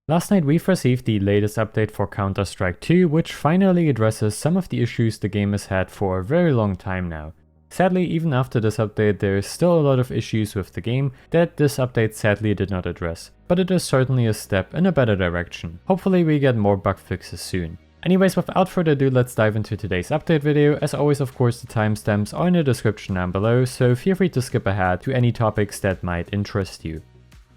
Last night we've received the latest update for Counter-Strike 2, which finally addresses some of the issues the game has had for a very long time now. Sadly, even after this update, there is still a lot of issues with the game that this update sadly did not address, but it is certainly a step in a better direction. Hopefully we get more bug fixes soon. Anyways, without further ado, let's dive into today's update video. As always, of course, the timestamps are in the description down below, so feel free to skip ahead to any topics that might interest you.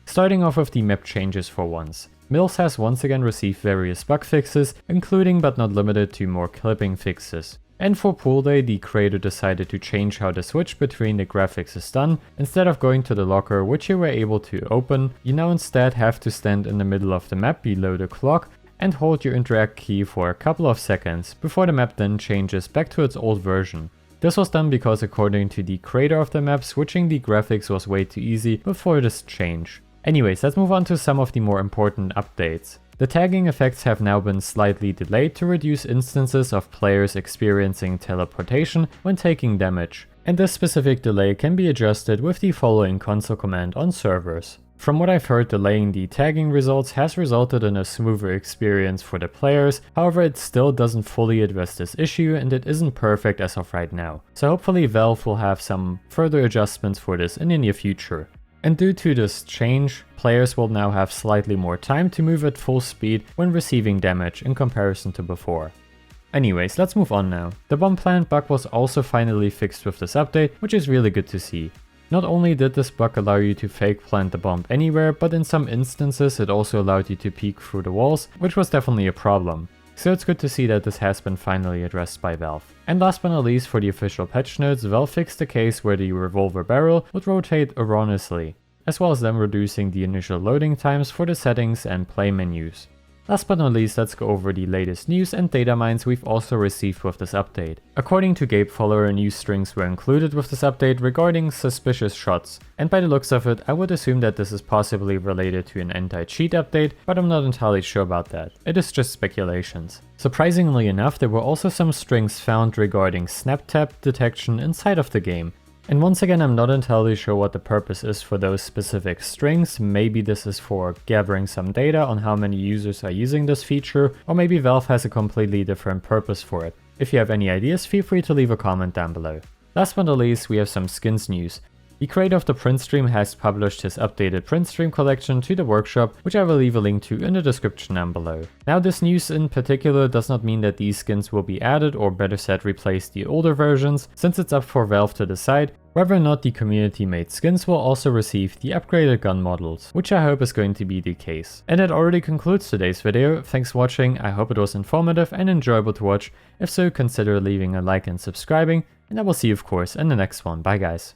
Starting off with the map changes for once. Mills has once again received various bug fixes, including but not limited to more clipping fixes. And for pool day, the creator decided to change how the switch between the graphics is done. Instead of going to the locker, which you were able to open, you now instead have to stand in the middle of the map below the clock and hold your interact key for a couple of seconds before the map then changes back to its old version. This was done because according to the creator of the map, switching the graphics was way too easy before this change. Anyways, let's move on to some of the more important updates. The tagging effects have now been slightly delayed to reduce instances of players experiencing teleportation when taking damage, and this specific delay can be adjusted with the following console command on servers. From what I've heard, delaying the tagging results has resulted in a smoother experience for the players, however it still doesn't fully address this issue and it isn't perfect as of right now, so hopefully Valve will have some further adjustments for this in the near future. And due to this change, players will now have slightly more time to move at full speed when receiving damage in comparison to before. Anyways, let's move on now. The bomb plant bug was also finally fixed with this update, which is really good to see. Not only did this bug allow you to fake plant the bomb anywhere, but in some instances it also allowed you to peek through the walls, which was definitely a problem. So it's good to see that this has been finally addressed by Valve. And last but not least, for the official patch notes, Valve fixed the case where the revolver barrel would rotate erroneously, as well as them reducing the initial loading times for the settings and play menus. Last but not least, let's go over the latest news and datamines we've also received with this update. According to Gabefollower, new strings were included with this update regarding suspicious shots, and by the looks of it, I would assume that this is possibly related to an anti-cheat update, but I'm not entirely sure about that. It is just speculations. Surprisingly enough, there were also some strings found regarding snap tap detection inside of the game. And once again, I'm not entirely sure what the purpose is for those specific strings. Maybe this is for gathering some data on how many users are using this feature, or maybe Valve has a completely different purpose for it. If you have any ideas, feel free to leave a comment down below. Last but not least, we have some skins news. The creator of the Printstream has published his updated Printstream collection to the workshop, which I will leave a link to in the description down below. Now, this news in particular does not mean that these skins will be added, or better said replace the older versions, since it's up for Valve to decide whether or not the community made skins will also receive the upgraded gun models, which I hope is going to be the case. And that already concludes today's video. Thanks for watching, I hope it was informative and enjoyable to watch. If so, consider leaving a like and subscribing, and I will see you of course in the next one. Bye guys.